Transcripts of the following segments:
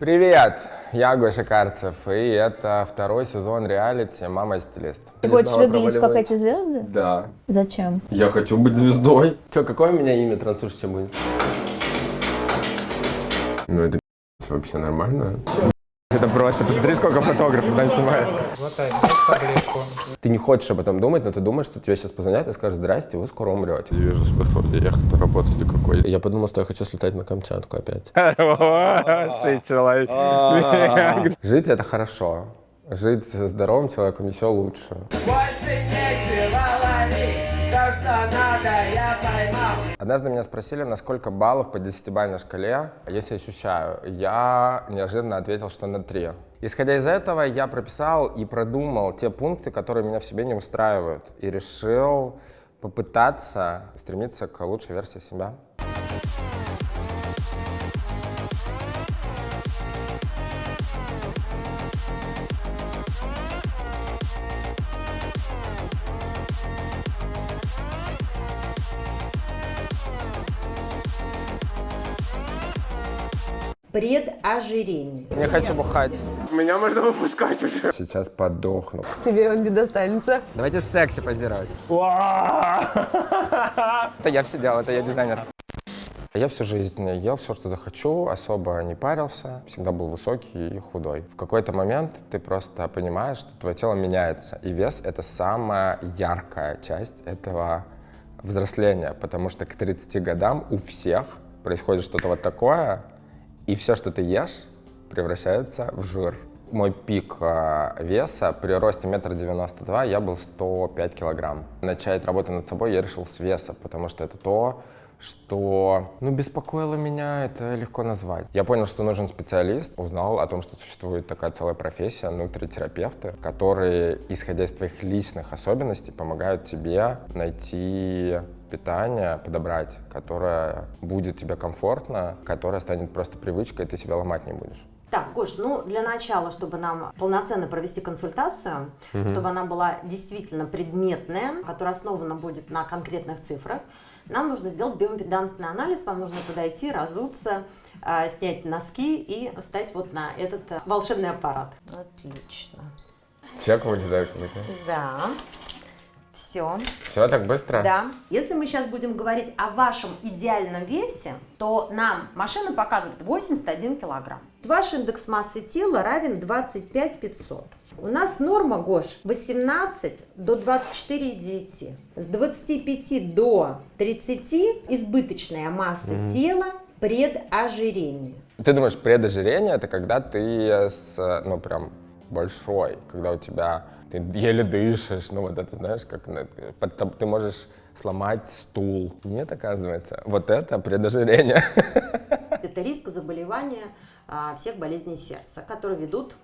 Привет, я Гоша Карцев, и это второй сезон реалити «Мама-стилист». Ты хочешь выглядеть как эти звезды? Да. Зачем? Я хочу быть звездой. Че, какое у меня имя трансушечка будет? Ну это вообще нормально. Это просто, посмотри, сколько фотографов там снимают. Ты не хочешь об этом думать, но ты думаешь, что тебя сейчас позвонят и скажут: здрасте, вы скоро умрете. Не вижу смысла где ехать на работу никакой. Я подумал, что я хочу слетать на Камчатку опять. Хороший человек. Жить это хорошо. Жить здоровым человеком еще лучше. Больше нечего ловить, все, что надо, я поймал. Однажды меня спросили, на сколько баллов по 10-бальной шкале я себя ощущаю. Я неожиданно ответил, что на 3. Исходя из этого, я прописал и продумал те пункты, которые меня в себе не устраивают. И решил попытаться стремиться к лучшей версии себя. Предожирение. Не хочу бухать. Меня можно выпускать уже. Сейчас подохну. Тебе он не достанется. Давайте секси позировать. Это я все делал, это я дизайнер. Я всю жизнь ел все, что захочу, особо не парился, всегда был высокий и худой. В какой-то момент ты просто понимаешь, что твое тело меняется, и вес — это самая яркая часть этого взросления, потому что к 30 годам у всех происходит что-то вот такое, и все, что ты ешь, превращается в жир. Мой пик веса при росте 1,92 м я был 105 килограмм. Начать работать над собой я решил с веса, потому что это то, что беспокоило меня, это легко назвать. Я понял, что нужен специалист, узнал о том, что существует такая целая профессия, нутритерапевты, которые, исходя из твоих личных особенностей, помогают тебе найти питание, подобрать, которое будет тебе комфортно, которое станет просто привычкой, и ты себя ломать не будешь. Так, Гош, для начала, чтобы нам полноценно провести консультацию, чтобы она была действительно предметная, которая основана будет на конкретных цифрах, нам нужно сделать биоимпедансный анализ, вам нужно подойти, разуться, снять носки и встать вот на этот волшебный аппарат. Отлично. Чек вылезает какой-то? Да. Все. Все так быстро? Да. Если мы сейчас будем говорить о вашем идеальном весе, то нам машина показывает 81 килограмм. Ваш индекс массы тела равен 25 500. У нас норма, Гош, 18 до 24,9. С 25 до 30 избыточная масса тела, предожирение. Ты думаешь, предожирение — это когда ты прям большой, когда у тебя ты еле дышишь, вот это, знаешь, как ты можешь сломать стул. Нет, оказывается, вот это предожирение. Это риск заболевания всех болезней сердца, которые ведут,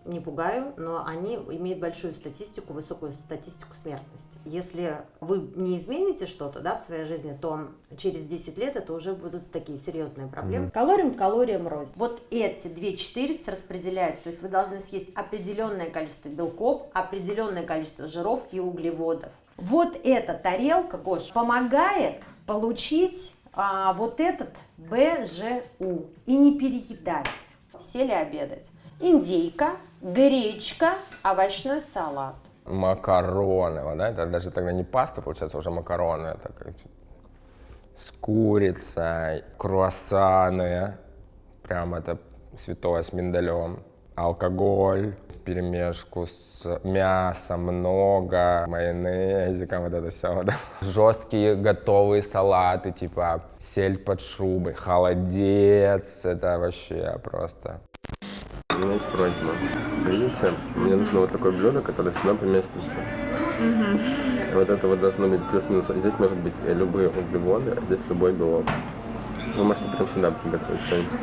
не пугаю, но они имеют большую статистику, высокую статистику смертности. Если вы не измените что-то, в своей жизни, то через 10 лет это уже будут такие серьезные проблемы. Калориям к калориям рознь. Вот эти 2400 распределяются, то есть вы должны съесть определенное количество белков, определенное количество жиров и углеводов. Вот эта тарелка, Гош, помогает получить вот этот БЖУ и не переедать. Сели обедать. Индейка, гречка, овощной салат. Макароны, это даже тогда не паста, получается, уже макароны. Это с курицей, круассаны, прям это святое с миндалем. Алкоголь вперемешку с мясом, много, майонезиком, вот это все. Жесткие готовые салаты, типа сель под шубой, холодец, это вообще просто. У меня есть просьба. Видите, мне нужно вот такое блюдо, которое сюда поместится. Вот это вот должно быть плюс-минус. Здесь может быть любые углеводы, а здесь любой белок. Вы можете прям сюда приготовить что-нибудь.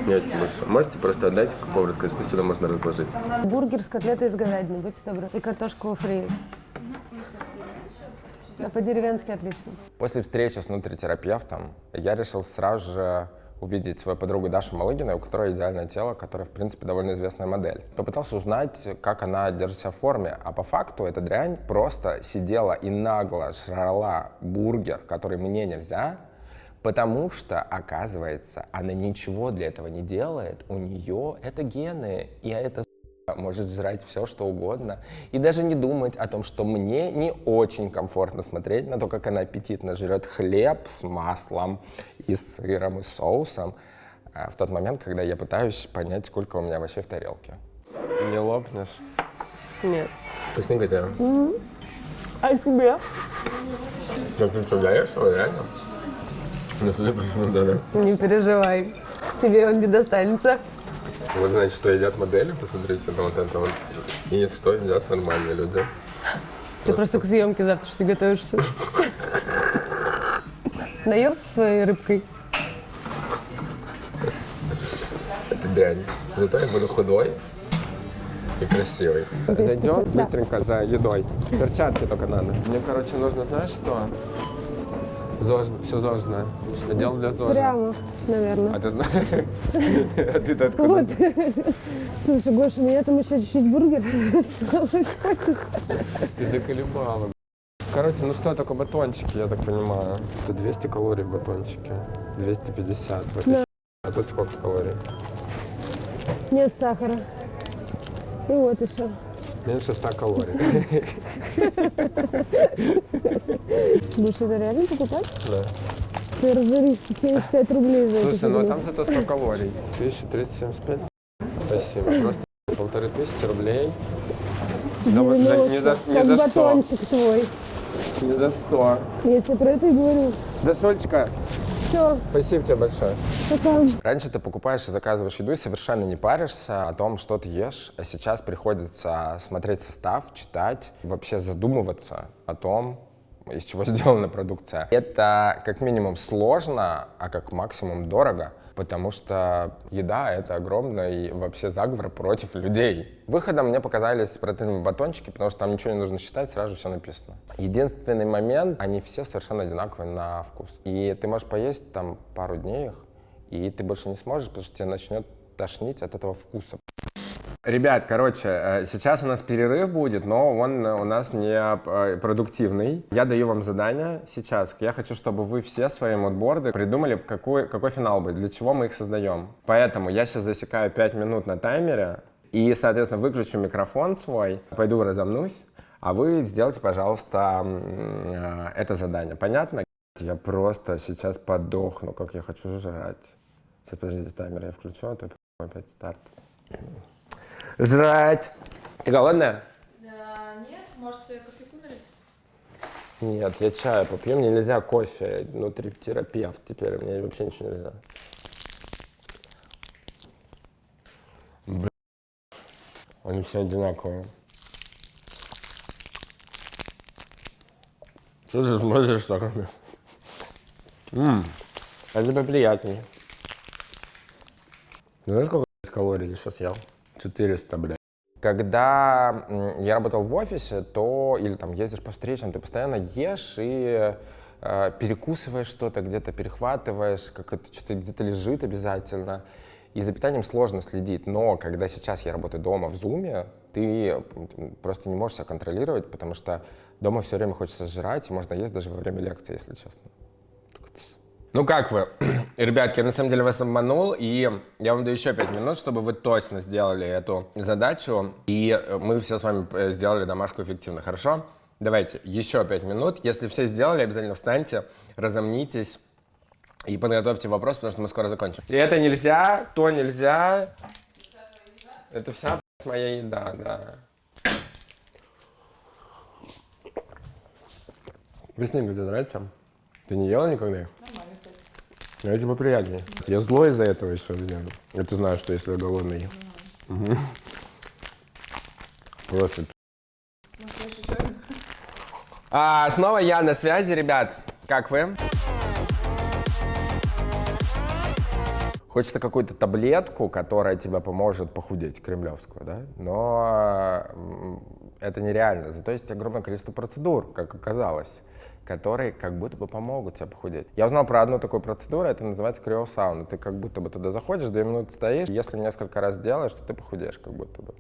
Не очень больше. Можете просто отдать к повару, сказать, что сюда можно разложить. Бургер с котлетой из говядины, будьте добры. И картошку фри. Да, по-деревенски отлично. После встречи с нутритерапевтом я решил сразу же увидеть свою подругу Дашу Малыгину, у которой идеальное тело, которая, в принципе, довольно известная модель. Попытался узнать, как она держит себя в форме, а по факту эта дрянь просто сидела и нагло жрала бургер, который мне нельзя, Потому что, оказывается, она ничего для этого не делает, у нее это гены, и эта может жрать все, что угодно, и даже не думать о том, что мне не очень комфортно смотреть на то, как она аппетитно жрет хлеб с маслом, и с сыром, и с соусом, в тот момент, когда я пытаюсь понять, сколько у меня вообще в тарелке. Не лопнешь? Нет. Вкусненько тебе? А тебе? Ты представляешь, реально? Ну, судя по всему, да. Не переживай. Тебе он не достанется. Вот знаете, что едят модели, посмотрите, на вот это вот. И что едят нормальные люди. Ты просто к съемке завтрашней готовишься. Наелся своей рыбкой? Это дрянь. Зато я буду худой и красивый. Зайдем быстренько за едой. Перчатки только надо. Мне, короче, нужно, знаешь что? Все зожное. Надел для ЗОЖа. Прямо, наверное. А ты знаешь? А ты-то откуда? Вот. Слушай, Гоша, меня там еще чуть-чуть бургер. Ты заколебала. Короче, ну что такое батончики, я так понимаю? Это 200 калорий в батончике. 250. Вот. Да. А тут сколько калорий? Нет сахара. И вот еще. Меньше 100 калорий. Будешь это реально покупать? Да. Ты разоришь 75 рублей за это. Слушай, ну а там зато 100 калорий. 1375. Спасибо. Просто 1500 рублей. Да вот ни за что. Батончик твой. Ни за что. Я тебе про это и говорю. Да, Солечка, Все, спасибо тебе большое. пока. Раньше ты покупаешь и заказываешь еду и совершенно не паришься о том, что ты ешь. А сейчас приходится смотреть состав, читать, и вообще задумываться о том, из чего сделана продукция. Это как минимум сложно, а как максимум дорого, потому что еда — это огромный вообще заговор против людей. Выходом мне показались протеиновые батончики, потому что там ничего не нужно считать, сразу все написано. Единственный момент — они все совершенно одинаковые на вкус. И ты можешь поесть там пару дней их, и ты больше не сможешь, потому что тебя начнет тошнить от этого вкуса. Ребят, короче, сейчас у нас перерыв будет, но он у нас не продуктивный. Я даю вам задание сейчас. Я хочу, чтобы вы все свои мудборды придумали, какой финал будет, для чего мы их создаем. Поэтому я сейчас засекаю 5 минут на таймере и, соответственно, выключу микрофон свой, пойду разомнусь, а вы сделайте, пожалуйста, это задание. Понятно? Я просто сейчас подохну, как я хочу жрать. Сейчас, подождите, таймер я включу, а то опять старт. Жрать! Ты голодная? Нет, может, кофейку налить? Нет, я чаю попью, мне нельзя кофе, нутритерапевт теперь, мне вообще ничего нельзя. Блин, они все одинаковые. Что ты смотришь такими? А тебе приятнее. Знаешь, сколько калорий я сейчас съел? 400, блядь. Когда я работал в офисе, то или там ездишь по встречам, ты постоянно ешь и перекусываешь что-то, где-то перехватываешь, как это что-то где-то лежит обязательно. И за питанием сложно следить. Но когда сейчас я работаю дома в Zoom, ты просто не можешь себя контролировать, потому что дома все время хочется жрать, и можно есть даже во время лекции, если честно. Ну как вы? Ребятки, я на самом деле вас обманул, и я вам даю еще 5 минут, чтобы вы точно сделали эту задачу, и мы все с вами сделали домашку эффективно, хорошо? Давайте, еще 5 минут. Если все сделали, обязательно встаньте, разомнитесь и подготовьте вопрос, потому что мы скоро закончим. И это нельзя, то нельзя. Это вся моя еда, да. Вкусненько, тебе нравится? Ты не ела никогда их? Нормально, кстати. Я типа приятнее. Я злой из-за этого еще, блин. Я ты знаешь, что если я голодный. Угу. Просто. Снова я на связи, ребят. Как вы? Хочется какую-то таблетку, которая тебе поможет похудеть, кремлевскую, да? Но это нереально. Зато есть огромное количество процедур, как оказалось, которые как будто бы помогут тебе похудеть. Я узнал про одну такую процедуру, это называется криосауна. Ты как будто бы туда заходишь, 2 минуты стоишь, если несколько раз делаешь, то ты похудеешь как будто бы.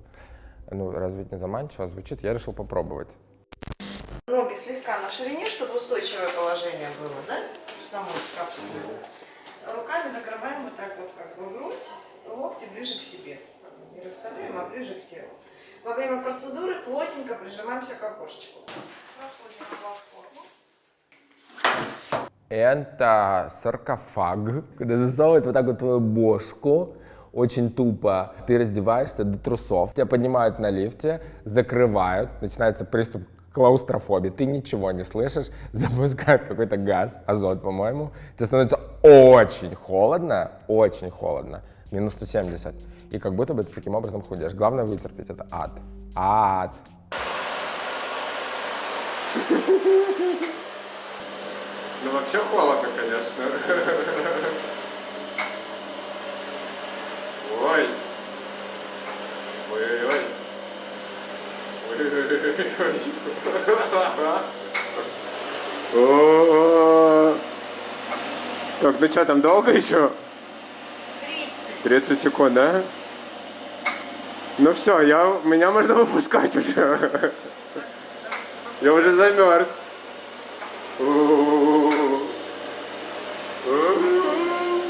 Ну, разве это не заманчиво звучит? Я решил попробовать. Ноги слегка на ширине, чтобы устойчивое положение было, да? самой капсуле. Руками закрываем вот так вот, как бы грудь, локти ближе к себе. Не расставляем, а ближе к телу. Во время процедуры плотненько прижимаемся к окошечку. Проходим платформу. Это саркофаг, когда засовывают вот так вот твою бошку, очень тупо. Ты раздеваешься до трусов, тебя поднимают на лифте, закрывают, начинается приступ клаустрофобии, ты ничего не слышишь, запускают какой-то газ, азот, по-моему, тебе становится очень холодно, минус 170, и как будто бы ты таким образом худеешь. Главное вытерпеть, это ад. Ад. Ну вообще холодно, конечно. Ой. Ой-ой-ой. Ой-ой-ой. Так, ну что, там долго еще? 30 секунд, да? Ну все, меня можно выпускать уже. Я уже замерз.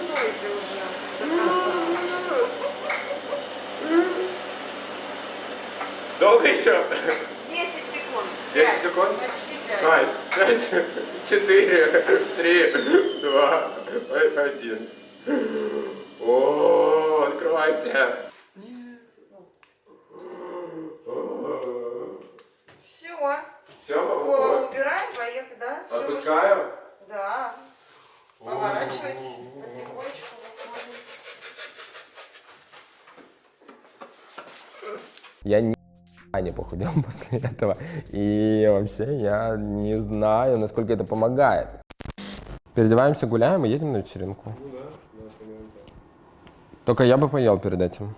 Стойте уже. Долго еще? 10 секунд. 10 секунд? Почти 5. 5, 4, 3, 2, 1. О, открывайте. Все. Все, Голову убираем, поехали, да? Всё. отпускаю. Да. Поворачивайтесь потихонечку. Я не похудел после этого. И вообще я не знаю, насколько это помогает. Переодеваемся, гуляем и едем на вечеринку. Ну да, Только я бы поел перед этим.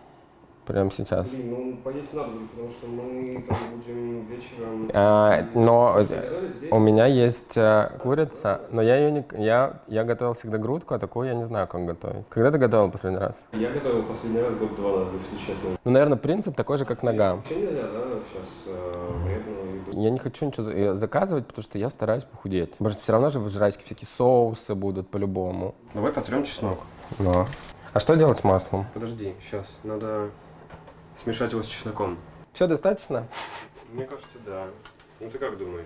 Прямо сейчас. Блин, ну поесть надо, потому что мы там будем вечером... Но Готовить здесь? у меня есть курица, но я ее не... Я готовил всегда грудку, а такую я не знаю, как готовить. Когда ты готовил последний раз? Я готовил последний раз год 2 назад, если честно. Ну, наверное, принцип такой же, как нога. Вообще нельзя, да, сейчас вредную еду? Я не хочу ничего заказывать, потому что я стараюсь похудеть. Может, все равно же в жрачке всякие соусы будут по-любому. Давай потрем чеснок. Но. А что делать с маслом? Подожди, сейчас, надо смешать его с чесноком. Все достаточно? Мне кажется, да. Ну ты как думаешь?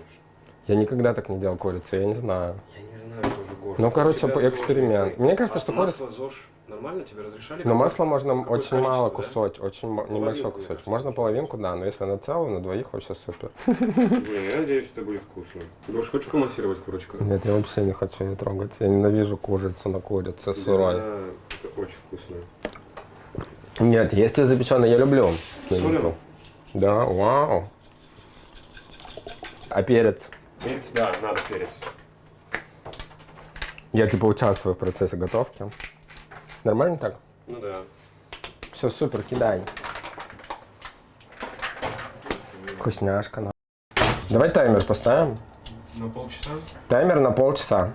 Я никогда так не делал курицу, я не знаю. Я не знаю, тоже Гоша. Ну, У короче, тебя ЗОЖ эксперимент. какой? Мне кажется, А что масло ЗОЖ нормально тебе разрешали? Но масла можно какое очень мало количество, да? кусочек, очень небольшой Половинку, кусочек. кажется, Можно можно. половинку, да, но если на целую, на двоих вообще супер. Блин, я надеюсь, это будет вкусно. Гош, хочешь помассировать курочку? Нет, я вообще не хочу ее трогать. Я ненавижу курицу на курице сырой. Да, это очень вкусно. Нет, если запеченный, я люблю. Солим? Да, вау. А перец? Перец, да, надо перец. Я типа участвую в процессе готовки. Нормально так? Ну да. Все, супер, кидай. Вкусняшка. Давай таймер поставим. На полчаса? Таймер на полчаса.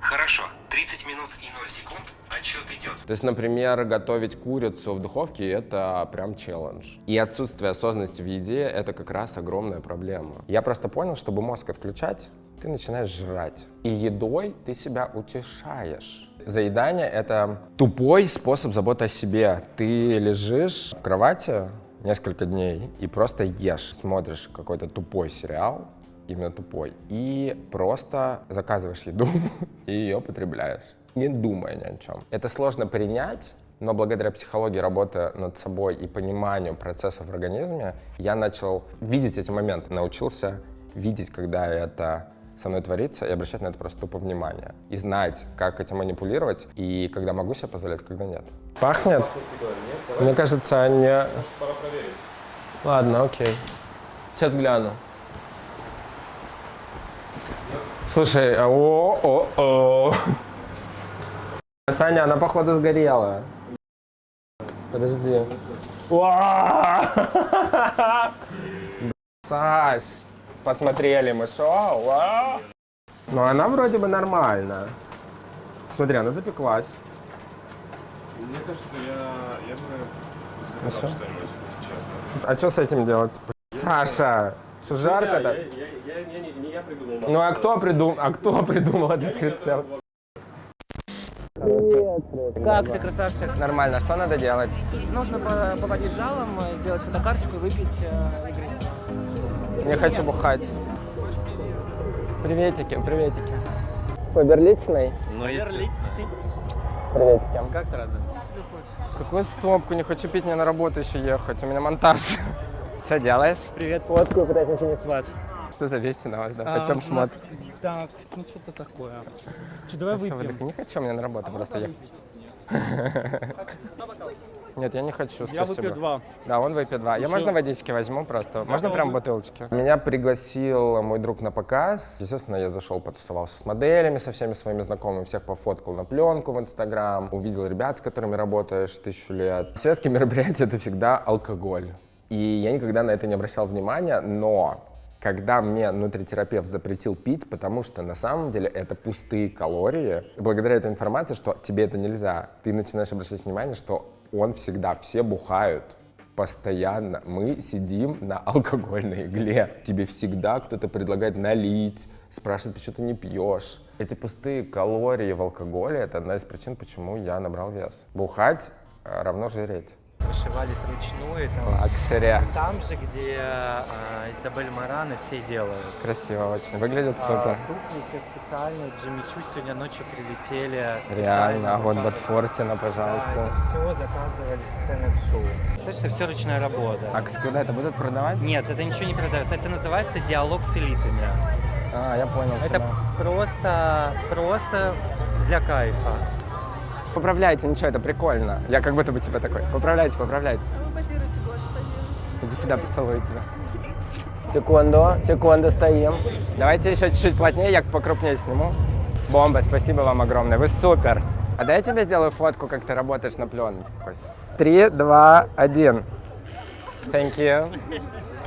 Хорошо, 30 минут и 0 секунд, отсчет идет. То есть, например, готовить курицу в духовке – это прям челлендж. И отсутствие осознанности в еде – это как раз огромная проблема. Я просто понял, чтобы мозг отключать, ты начинаешь жрать. И едой ты себя утешаешь. Заедание – это тупой способ заботы о себе. Ты лежишь в кровати несколько дней и просто ешь. Смотришь какой-то тупой сериал, именно тупой, и просто заказываешь еду и ее потребляешь, не думая ни о чем. Это сложно принять, но благодаря психологии, работы над собой и пониманию процессов в организме, я начал видеть эти моменты, научился видеть, когда это со мной творится, и обращать на это просто тупо внимание. И знать, как этим манипулировать, и когда могу себе позволять, когда нет. Пахнет? Мне кажется, не... Пора проверить. Ладно, окей. Сейчас гляну. Слушай, о-о-о. Саня, она походу сгорела. Подожди. Саш, посмотрели мы шоу. Ну, она вроде бы нормально. Смотри, она запеклась. Мне кажется, я бы Хорошо. заказал что-нибудь, если честно. А что с этим делать? Саша, Что жарко так? Не я придумал. Ну а кто придумал этот рецепт? Как ты, красавчик? Нормально, что надо делать? Нужно поводить жалом, сделать фотокарточку и выпить игры. Не хочу бухать. Приветики, приветики. Фаберличный? Верличный. Приветики. Как ты рада? Какую стопку? Не хочу пить, мне на работу еще ехать. У меня монтаж. Что делаешь? Привет, фотку, пытаюсь не сват. Что за вещи на вас, да? Почем шмот? Так, ну что-то такое. Что, давай выпьем? Не хочу, мне на работу просто ехать. Нет, я не хочу, спасибо. Я выпью 2. Да, он выпьет 2. Я можно водички возьму просто? Можно прям бутылочки? Меня пригласил мой друг на показ. Естественно, я зашел, потусовался с моделями, со всеми своими знакомыми, всех пофоткал на пленку в Инстаграм, увидел ребят, с которыми работаешь 1000 лет. Светские мероприятия — это всегда алкоголь. И я никогда на это не обращал внимания, но когда мне нутритерапевт запретил пить, потому что на самом деле это пустые калории, благодаря этой информации, что тебе это нельзя, ты начинаешь обращать внимание, что он всегда, все бухают постоянно. Мы сидим на алкогольной игле. Тебе всегда кто-то предлагает налить, спрашивает, почему ты не пьешь. Эти пустые калории в алкоголе — это одна из причин, почему я набрал вес. Бухать равно жиреть. Вышивались вручную, Лакшери. там же, где Изабель Маран и все делают. Красиво очень, выглядит супер. Туфли все специальные, Джимми Чу сегодня ночью прилетели. Реально, а вот Ботфортина, пожалуйста. Все заказывали специально к шоу. Слышите, все ручная работа. А куда это будут продавать? Нет, это ничего не продается, это называется диалог с элитами. А, я понял Это тебя. просто для кайфа. Поправляйте, ничего, это прикольно. Я как будто бы тебя такой. Поправляйте. Вы позируйте, Гоша, позируйте. Иди сюда, поцелую тебя. Секунду, стоим. Давайте еще чуть-чуть плотнее, я покрупнее сниму. Бомба, спасибо вам огромное, вы супер. А дай я тебе сделаю фотку, как ты работаешь на пленочке, Костя. 3, 2, 1. Thank you.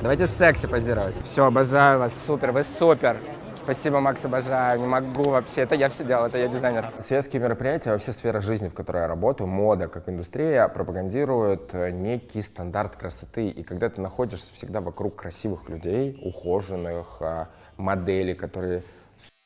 Давайте секси позировать. Все, обожаю вас, супер, вы супер. Спасибо, Макс, обожаю, не могу вообще, это я все делал, это я дизайнер. Светские мероприятия, вообще сфера жизни, в которой я работаю, мода как индустрия, пропагандирует некий стандарт красоты. И когда ты находишься всегда вокруг красивых людей, ухоженных, моделей, которые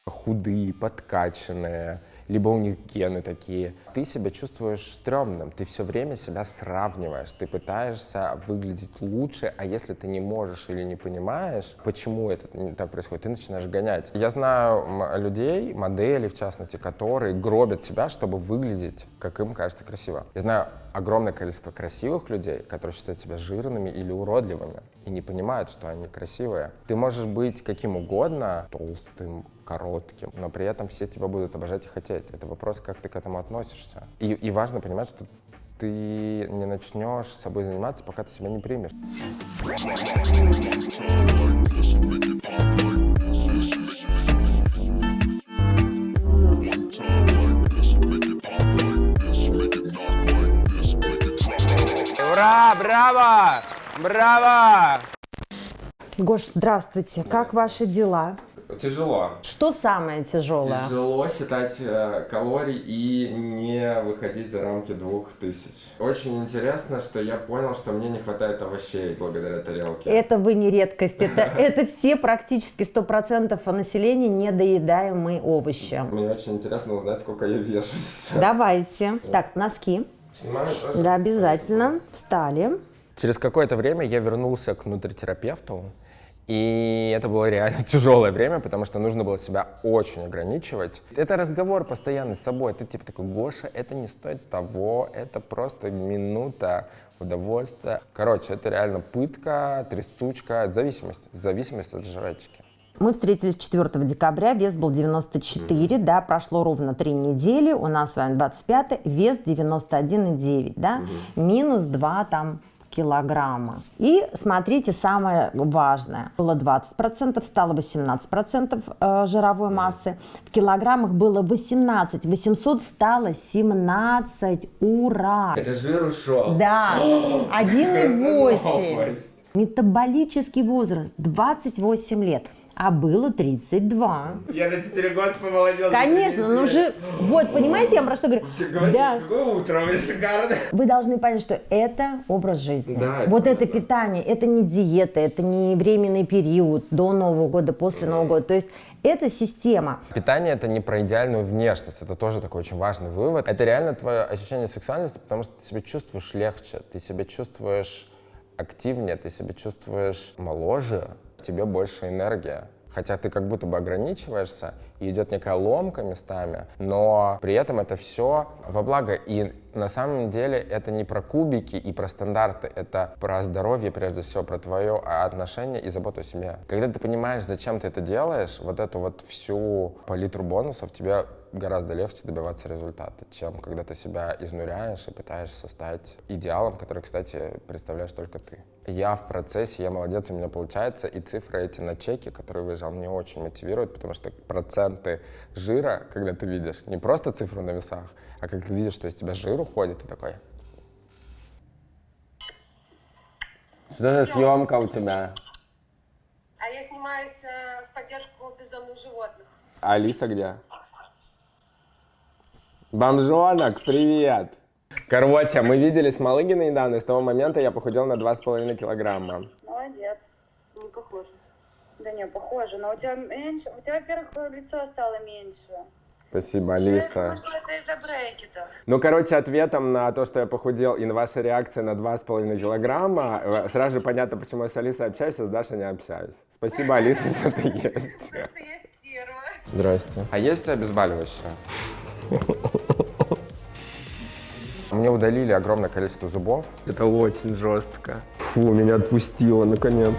худые, подкачанные, либо у них гены такие, ты себя чувствуешь стрёмным, ты все время себя сравниваешь, ты пытаешься выглядеть лучше, а если ты не можешь или не понимаешь, почему это так происходит, ты начинаешь гонять. Я знаю людей, моделей в частности, которые гробят себя, чтобы выглядеть, как им кажется, красиво. Я знаю огромное количество красивых людей, которые считают себя жирными или уродливыми и не понимают, что они красивые. Ты можешь быть каким угодно, толстым, коротким, но при этом все тебя будут обожать и хотеть. Это вопрос, как ты к этому относишься. И важно понимать, что ты не начнешь собой заниматься, пока ты себя не примешь. Ура! Браво! Браво! Гош, здравствуйте. Как ваши дела? Тяжело. Что самое тяжелое? Тяжело считать калорий и не выходить за рамки 2000. Очень интересно, что я понял, что мне не хватает овощей благодаря тарелке. Это вы не редкость. Это все практически 100% населения недоедаемые овощи. Мне очень интересно узнать, сколько я вешу сейчас. Давайте. Так, носки. Снимаю тоже? Да, обязательно. Встали. Через какое-то время я вернулся к нутритерапевту. И это было реально тяжелое время, потому что нужно было себя очень ограничивать. Это разговор постоянный с собой. Ты типа такой: Гоша, это не стоит того, это просто минута удовольствия. Короче, это реально пытка, трясучка, зависимость от жрачки. Мы встретились 4 декабря, вес был 94, да, прошло ровно 3 недели, у нас с вами 25, вес 91,9, да, минус 2 там килограмма. И смотрите, самое важное. Было 20%, стало 18% жировой массы. В килограммах было 18. 800 стало 17. Ура! Это жир ушел. Да. 1,8. Метаболический возраст 28 лет. а было 32. Я на 4 года помолодел. Конечно, ну же, вот, понимаете, я про что говорю? Все говорят, Да. какое утро, вы шикарно. Вы должны понять, что это образ жизни. Да, Вот это это питание, это не диета, это не временный период до Нового года, после Нового года. То есть это система. Питание — это не про идеальную внешность, это тоже такой очень важный вывод. Это реально твое ощущение сексуальности, потому что ты себя чувствуешь легче, ты себя чувствуешь активнее, ты себя чувствуешь моложе, в тебе больше энергия. Хотя ты как будто бы ограничиваешься, и идет некая ломка местами, но при этом это все во благо. И на самом деле это не про кубики и про стандарты, это про здоровье, прежде всего, про твое отношение и заботу о себе. Когда ты понимаешь, зачем ты это делаешь, вот эту вот всю палитру бонусов, тебе гораздо легче добиваться результата, чем когда ты себя изнуряешь и пытаешься стать идеалом, который, кстати, представляешь только ты. Я в процессе, я молодец, у меня получается, и цифры эти на чеке, которые выезжал, мне очень мотивируют, потому что проценты жира, когда ты видишь, не просто цифру на весах, а когда ты видишь, что из тебя жир уходит, ты такой... Что за съемка у тебя? А я снимаюсь в поддержку бездомных животных. А Алиса где? Бомжонок, привет! Короче, мы виделись с Малыгиной недавно, и с того момента я похудел на 2,5 килограмма. Молодец. Не похоже. Да не, похоже. Но у тебя меньше. У тебя, во-первых, лицо стало меньше. Спасибо, Алиса. Может, это из-за брекетов. Ну, короче, ответом на то, что я похудел, и на ваши реакции на 2,5 килограмма, сразу же понятно, почему я с Алисой общаюсь, а с Дашей не общаюсь. Спасибо, Алиса, что ты есть. Потому что есть стерва. Здрасте. А есть обезболивающее? Мне удалили огромное количество зубов. Это очень жестко. Фу, меня отпустило, наконец.